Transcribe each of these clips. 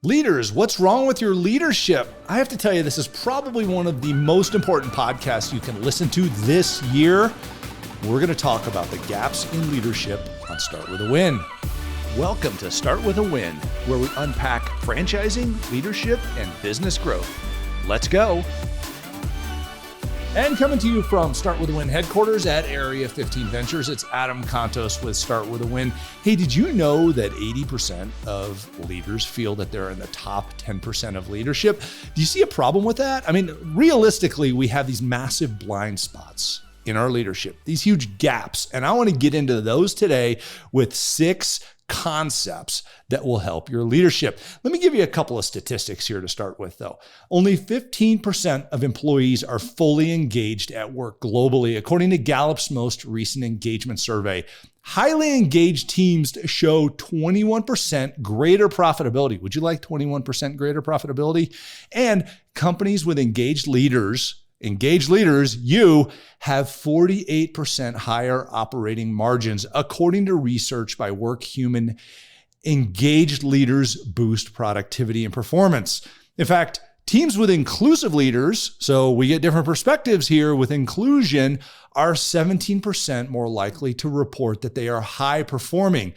Leaders, what's wrong with your leadership? I have to tell you, this is probably one of the most important podcasts you can listen to this year. We're going to talk about the gaps in leadership on Start With a Win. Welcome to Start With a Win, where we unpack franchising, leadership, and business growth. Let's go. And coming to you from Start With a Win headquarters at Area 15 Ventures, it's Adam Contos with Start With a Win. Hey, did you know that 80% of leaders feel that they're in the top 10% of leadership? Do you see a problem with that? I mean, realistically, we have these massive blind spots in our leadership, these huge gaps. And I want to get into those today with 6 concepts that will help your leadership. Let me give you a couple of statistics here to start with, though. Only 15% of employees are fully engaged at work globally, according to Gallup's most recent engagement survey. Highly engaged teams show 21% greater profitability. Would you like 21% greater profitability? And companies with engaged leaders, you have 48% higher operating margins, according to research by WorkHuman. Engaged leaders boost productivity and performance. In fact, teams with inclusive leaders, so we get different perspectives here with inclusion, are 17% more likely to report that they are high performing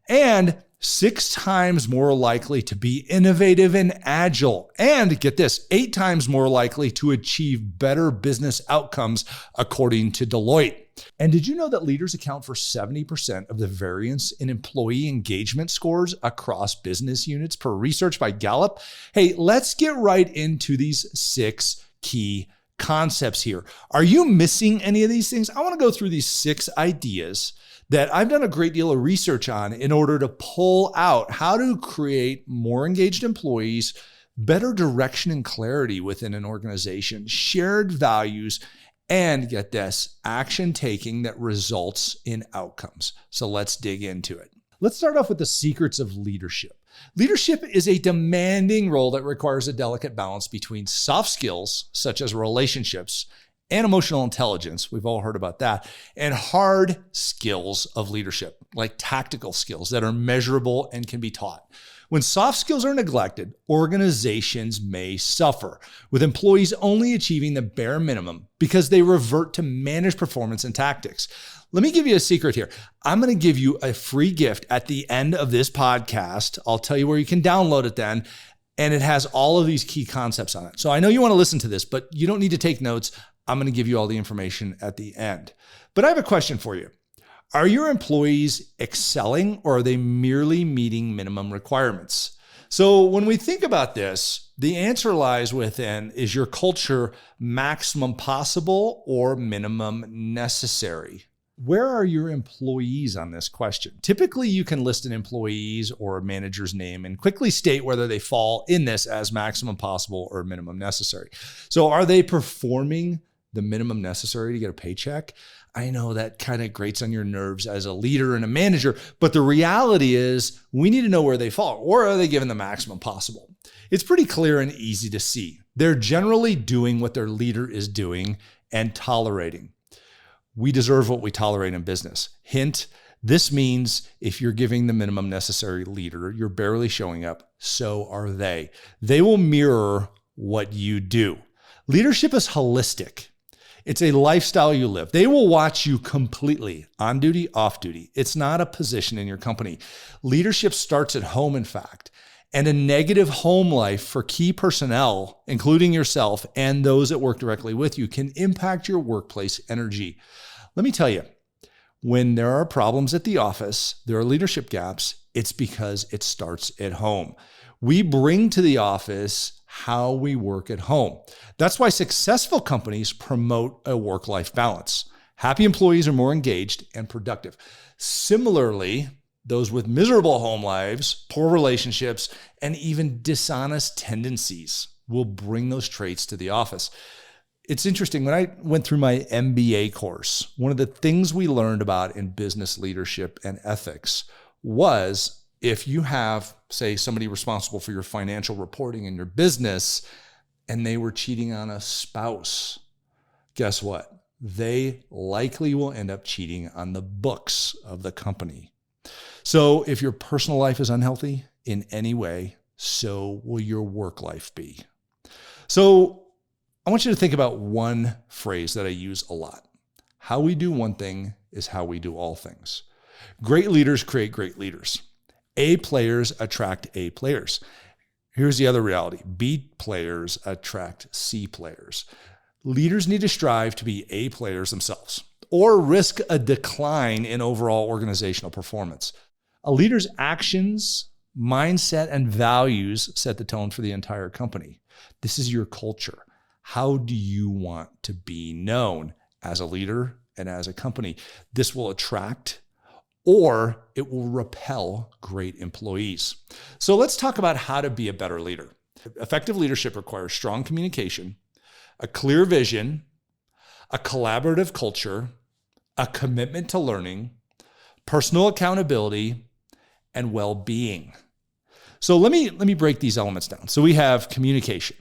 and 6 times more likely to be innovative and agile. And get this, 8 times more likely to achieve better business outcomes, according to Deloitte. And did you know that leaders account for 70% of the variance in employee engagement scores across business units per research by Gallup? Hey, let's get right into these 6 key concepts here. Are you missing any of these things? I want to go through these 6 ideas that I've done a great deal of research on in order to pull out how to create more engaged employees, better direction and clarity within an organization, shared values, and get this, action taking that results in outcomes. So let's dig into it. Let's start off with the secrets of leadership. Leadership is a demanding role that requires a delicate balance between soft skills, such as relationships, and emotional intelligence, we've all heard about that, and hard skills of leadership, like tactical skills that are measurable and can be taught. When soft skills are neglected, organizations may suffer, with employees only achieving the bare minimum because they revert to managed performance and tactics. Let me give you a secret here. I'm going to give you a free gift at the end of this podcast. I'll tell you where you can download it then. And it has all of these key concepts on it. So I know you want to listen to this, but you don't need to take notes. I'm going to give you all the information at the end. But I have a question for you. Are your employees excelling, or are they merely meeting minimum requirements? So when we think about this, the answer lies within, is your culture maximum possible or minimum necessary? Where are your employees on this question? Typically, you can list an employee's or a manager's name and quickly state whether they fall in this as maximum possible or minimum necessary. So are they performing the minimum necessary to get a paycheck? I know that kind of grates on your nerves as a leader and a manager, but the reality is we need to know where they fall, or are they given the maximum possible? It's pretty clear and easy to see. They're generally doing what their leader is doing and tolerating. We deserve what we tolerate in business. Hint, this means if you're giving the minimum necessary leader, you're barely showing up, so are they. They will mirror what you do. Leadership is holistic. It's a lifestyle you live. They will watch you completely, on duty, off duty. It's not a position in your company. Leadership starts at home, in fact. And a negative home life for key personnel, including yourself and those that work directly with you, can impact your workplace energy. Let me tell you, when there are problems at the office, there are leadership gaps, it's because it starts at home. We bring to the office how we work at home. That's why successful companies promote a work-life balance. Happy employees are more engaged and productive. Similarly, those with miserable home lives, poor relationships, and even dishonest tendencies will bring those traits to the office. It's interesting, when I went through my MBA course, one of the things we learned about in business leadership and ethics was if you have, say, somebody responsible for your financial reporting in your business and they were cheating on a spouse, guess what? They likely will end up cheating on the books of the company. So if your personal life is unhealthy in any way, so will your work life be. So I want you to think about one phrase that I use a lot. How we do one thing is how we do all things. Great leaders create great leaders. A players attract A players. Here's the other reality. B players attract C players. Leaders need to strive to be A players themselves or risk a decline in overall organizational performance. A leader's actions, mindset, and values set the tone for the entire company. This is your culture. How do you want to be known as a leader and as a company? This will attract or it will repel great employees. So let's talk about how to be a better leader. Effective leadership requires strong communication, a clear vision, a collaborative culture, a commitment to learning, personal accountability, and well-being. So let me break these elements down. So we have communication.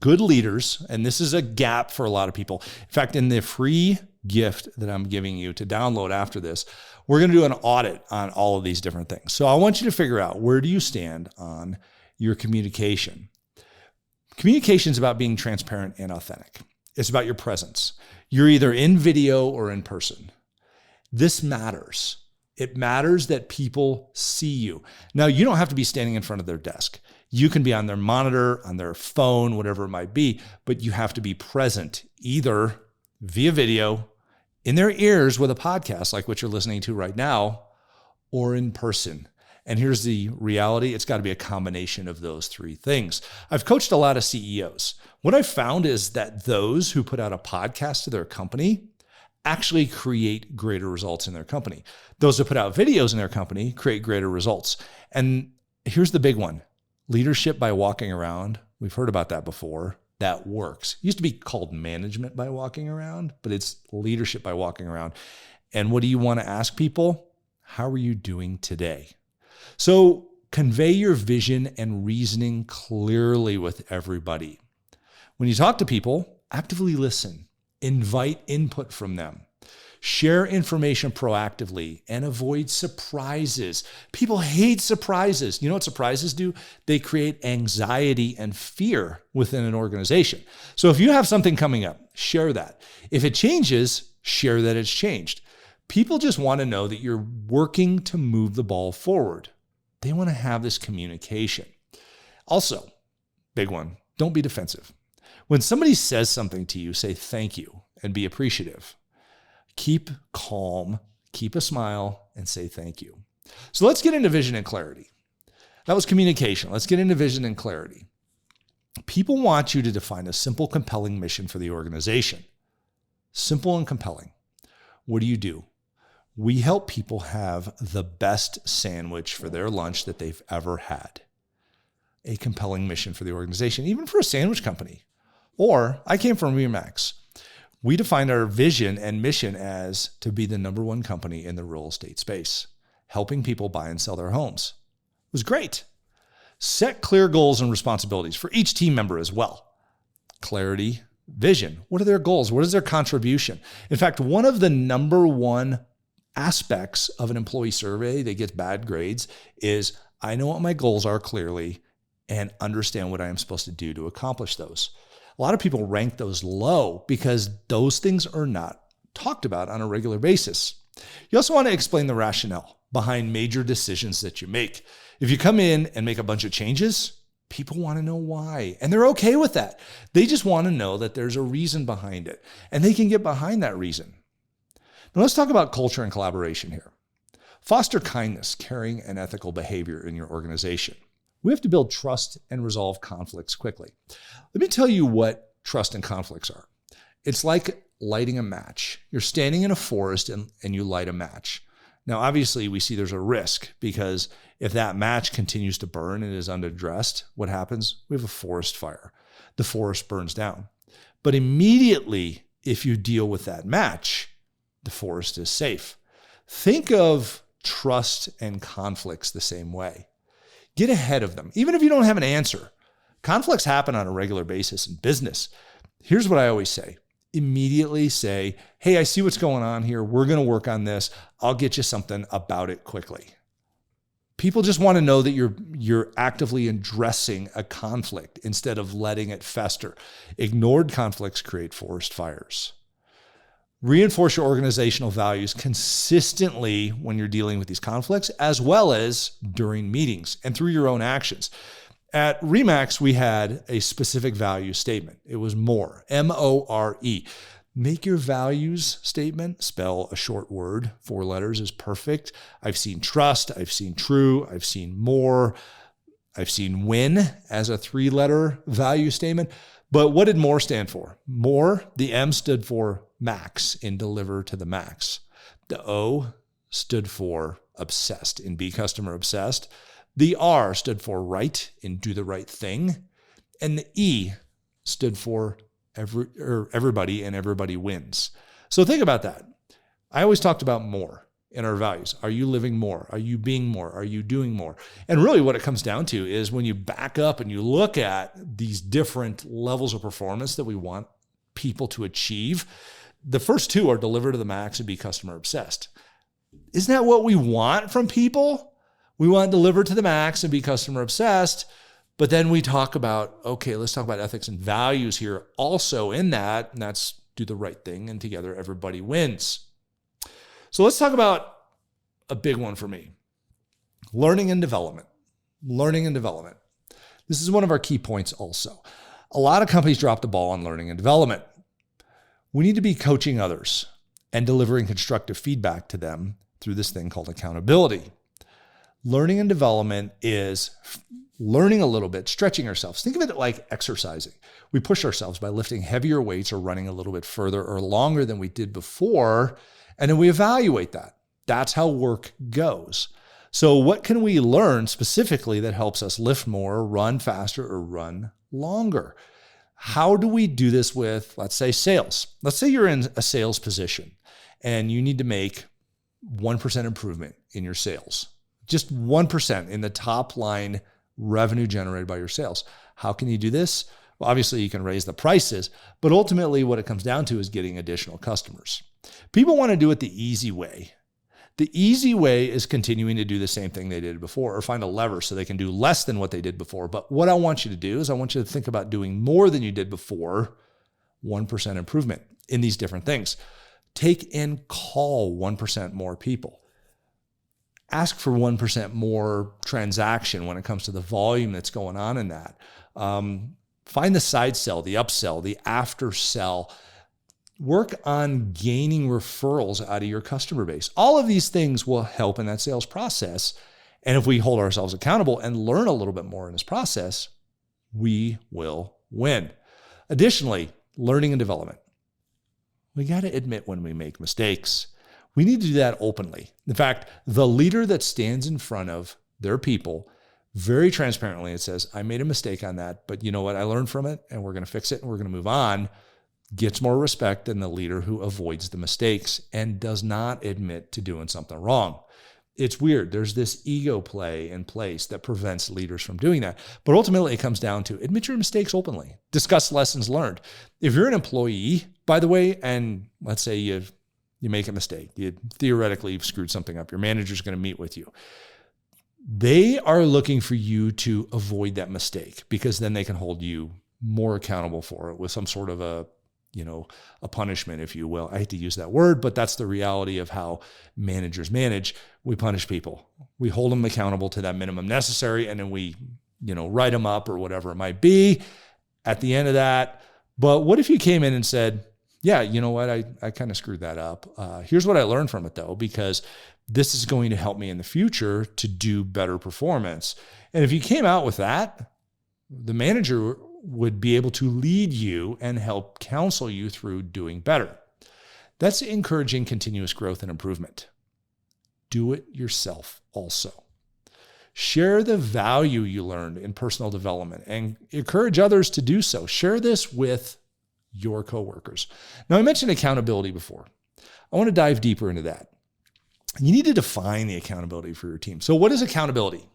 Good leaders, and this is a gap for a lot of people. In fact, in the free gift that I'm giving you to download after this, we're going to do an audit on all of these different things. So I want you to figure out, where do you stand on your communication? Communication is about being transparent and authentic. It's about your presence. You're either in video or in person. This matters. It matters that people see you. Now, you don't have to be standing in front of their desk. You can be on their monitor, on their phone, whatever it might be, but you have to be present either via video, in their ears with a podcast like what you're listening to right now, or in person. And here's the reality. It's got to be a combination of those three things. I've coached a lot of CEOs. What I've found is that those who put out a podcast to their company actually create greater results in their company. Those who put out videos in their company create greater results. And here's the big one. Leadership by walking around. We've heard about that before. That works. It used to be called management by walking around, but it's leadership by walking around. And what do you want to ask people? How are you doing today? So convey your vision and reasoning clearly with everybody. When you talk to people, actively listen. Invite input from them. Share information proactively and avoid surprises. People hate surprises. You know what surprises do? They create anxiety and fear within an organization. So if you have something coming up, share that. If it changes, share that it's changed. People just want to know that you're working to move the ball forward. They want to have this communication. Also, big one, don't be defensive. When somebody says something to you, say thank you and be appreciative. Keep calm, keep a smile, and say thank you. So let's get into vision and clarity. That was communication. Let's get into vision and clarity. People want you to define a simple, compelling mission for the organization. Simple and compelling. What do? We help people have the best sandwich for their lunch that they've ever had. A compelling mission for the organization, even for a sandwich company. Or I came from Remax. We defined our vision and mission as to be the number one company in the real estate space, helping people buy and sell their homes. It was great. Set clear goals and responsibilities for each team member as well. Clarity, vision. What are their goals? What is their contribution? In fact, one of the number one aspects of an employee survey that gets bad grades is I know what my goals are clearly and understand what I am supposed to do to accomplish those. A lot of people rank those low because those things are not talked about on a regular basis. You also want to explain the rationale behind major decisions that you make. If you come in and make a bunch of changes, people want to know why, and they're okay with that. They just want to know that there's a reason behind it, and they can get behind that reason. Now let's talk about culture and collaboration here. Foster kindness, caring, and ethical behavior in your organization. We have to build trust and resolve conflicts quickly. Let me tell you what trust and conflicts are. It's like lighting a match. You're standing in a forest and you light a match. Now, obviously, we see there's a risk because if that match continues to burn and is unaddressed, what happens? We have a forest fire. The forest burns down. But immediately, if you deal with that match, the forest is safe. Think of trust and conflicts the same way. Get ahead of them. Even if you don't have an answer, conflicts happen on a regular basis in business. Here's what I always say. Immediately say, hey, I see what's going on here. We're going to work on this. I'll get you something about it quickly. People just want to know that you're actively addressing a conflict instead of letting it fester. Ignored conflicts create forest fires. Reinforce your organizational values consistently when you're dealing with these conflicts, as well as during meetings and through your own actions. At Remax, we had a specific value statement. It was MORE, M-O-R-E. Make your values statement spell a short word. 4 letters is perfect. I've seen trust. I've seen true. I've seen more. I've seen win as a 3-letter value statement. But what did MORE stand for? MORE, the M stood for max in deliver to the max. The O stood for obsessed in be customer obsessed. The R stood for right in do the right thing. And the E stood for everybody, and everybody wins. So think about that. I always talked about more in our values. Are you living more? Are you being more? Are you doing more? And really what it comes down to is when you back up and you look at these different levels of performance that we want people to achieve, the first 2 are deliver to the max and be customer obsessed. Isn't that what we want from people? We want to deliver to the max and be customer obsessed. But then we talk about, okay, let's talk about ethics and values here also in that, and that's do the right thing, and together everybody wins. So let's talk about a big one for me, learning and development. Learning and development. This is one of our key points also. A lot of companies drop the ball on learning and development. We need to be coaching others and delivering constructive feedback to them through this thing called accountability. Learning and development is learning a little bit, stretching ourselves. Think of it like exercising. We push ourselves by lifting heavier weights or running a little bit further or longer than we did before, and then we evaluate that. That's how work goes. So what can we learn specifically that helps us lift more, run faster, or run longer? How do we do this with, let's say, sales? Let's say you're in a sales position and you need to make 1% improvement in your sales. Just 1% in the top line revenue generated by your sales. How can you do this? Well, obviously you can raise the prices, but ultimately what it comes down to is getting additional customers. People want to do it the easy way. The easy way is continuing to do the same thing they did before or find a lever so they can do less than what they did before. But what I want you to do is I want you to think about doing more than you did before, 1% improvement in these different things. Take and call 1% more people. Ask for 1% more transaction when it comes to the volume that's going on in that. Find the side sell, the upsell, the after sell. Work on gaining referrals out of your customer base. All of these things will help in that sales process. And if we hold ourselves accountable and learn a little bit more in this process, we will win. Additionally, learning and development. We got to admit when we make mistakes. We need to do that openly. In fact, the leader that stands in front of their people very transparently and says, I made a mistake on that, but you know what? I learned from it and we're going to fix it and we're going to move on, gets more respect than the leader who avoids the mistakes and does not admit to doing something wrong. It's weird. There's this ego play in place that prevents leaders from doing that. But ultimately, it comes down to admit your mistakes openly. Discuss lessons learned. If you're an employee, by the way, and let's say you make a mistake, you've screwed something up, your manager's going to meet with you. They are looking for you to avoid that mistake because then they can hold you more accountable for it with some sort of a punishment, if you will. I hate to use that word, but that's the reality of how managers manage. We punish people. We hold them accountable to that minimum necessary, and then we, write them up or whatever it might be at the end of that. But what if you came in and said, yeah, you know what? I kind of screwed that up. Here's what I learned from it though, because this is going to help me in the future to do better performance. And if you came out with that, the manager would be able to lead you and help counsel you through doing better. That's encouraging continuous growth and improvement. Do it yourself also. Share the value you learned in personal development and encourage others to do so. Share this with your coworkers. Now, I mentioned accountability before. I want to dive deeper into that. You need to define the accountability for your team. So what is accountability?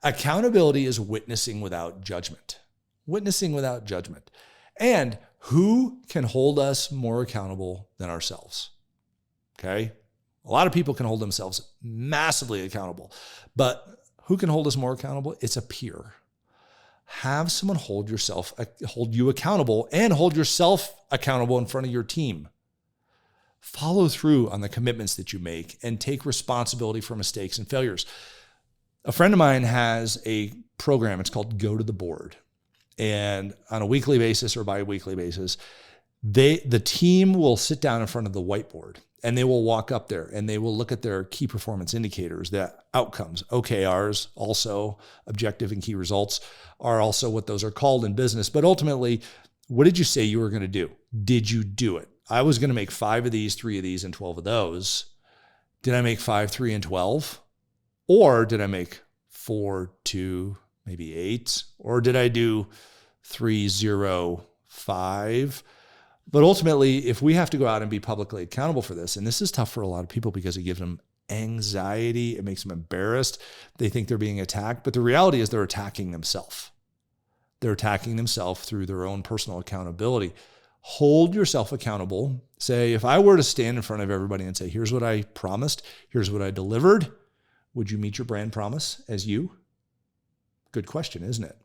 Accountability is witnessing without judgment. Witnessing without judgment. And who can hold us more accountable than ourselves? Okay? A lot of people can hold themselves massively accountable, but Who can hold us more accountable? It's a peer. Have someone hold you accountable and hold yourself accountable in front of your team. Follow through on the commitments that you make and take responsibility for mistakes and failures. A friend of mine has a program. It's called Go to the Board. And on a weekly basis or bi-weekly basis, the team will sit down in front of the whiteboard and they will walk up there and they will look at their key performance indicators, the outcomes. OKRs, also objective and key results, are also what those are called in business. But ultimately, what did you say you were going to do? Did you do it? I was going to make 5 of these, 3 of these, and 12 of those. Did I make 5, 3, and 12? Or did I make 4, 2, maybe 8? Or did I do 3, 0, 5? But ultimately, if we have to go out and be publicly accountable for this, and this is tough for a lot of people because it gives them anxiety, it makes them embarrassed, they think they're being attacked, but the reality is they're attacking themselves. They're attacking themselves through their own personal accountability. Hold yourself accountable. Say, if I were to stand in front of everybody and say, here's what I promised, here's what I delivered, would you meet your brand promise as you? Good question, isn't it?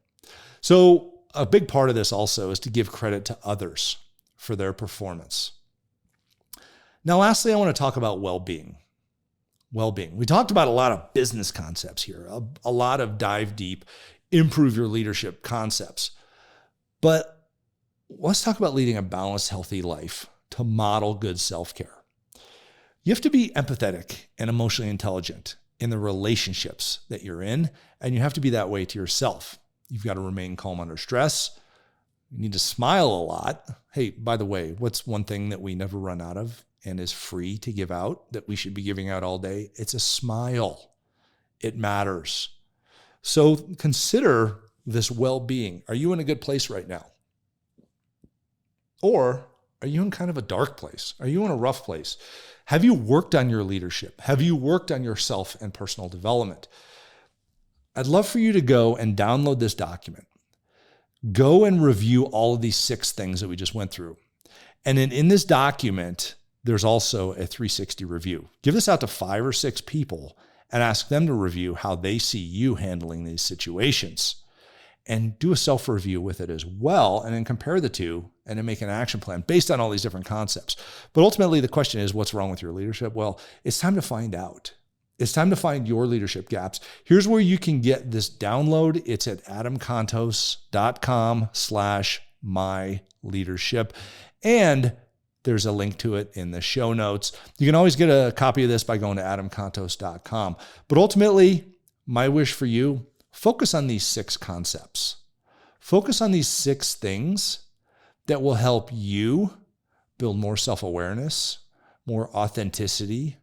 So a big part of this also is to give credit to others for their performance. Now, lastly, I want to talk about well-being. Well-being. We talked about a lot of business concepts here, a lot of dive deep, improve your leadership concepts. But let's talk about leading a balanced, healthy life to model good self-care. You have to be empathetic and emotionally intelligent in the relationships that you're in, and you have to be that way to yourself. You've got to remain calm under stress. You need to smile a lot. Hey, by the way, what's one thing that we never run out of and is free to give out that we should be giving out all day? It's a smile. It matters. So consider this well-being. Are you in a good place right now? Or are you in kind of a dark place? Are you in a rough place? Have you worked on your leadership? Have you worked on yourself and personal development? I'd love for you to go and download this document. Go and review all of these 6 things that we just went through. And then in this document, there's also a 360 review. Give this out to 5 or 6 people and ask them to review how they see you handling these situations. And do a self-review with it as well, and then compare the two and then make an action plan based on all these different concepts. But ultimately, the question is, what's wrong with your leadership? Well, it's time to find out. It's time to find your leadership gaps. Here's where you can get this download. It's at adamcontos.com/myleadership. And there's a link to it in the show notes. You can always get a copy of this by going to adamcontos.com. But ultimately, my wish for you, focus on these 6 concepts. Focus on these 6 things that will help you build more self-awareness, more authenticity,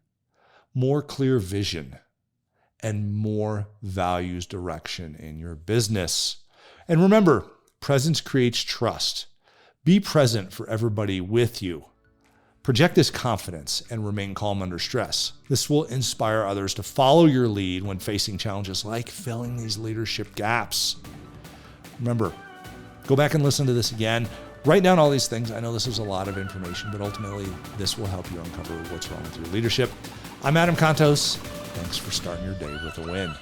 more clear vision, and more values direction in your business. And remember, presence creates trust. Be present for everybody with you. Project this confidence and remain calm under stress. This will inspire others to follow your lead when facing challenges like filling these leadership gaps. Remember, go back and listen to this again. Write down all these things. I know this is a lot of information, but ultimately this will help you uncover what's wrong with your leadership. I'm Adam Contos. Thanks for starting your day with a win.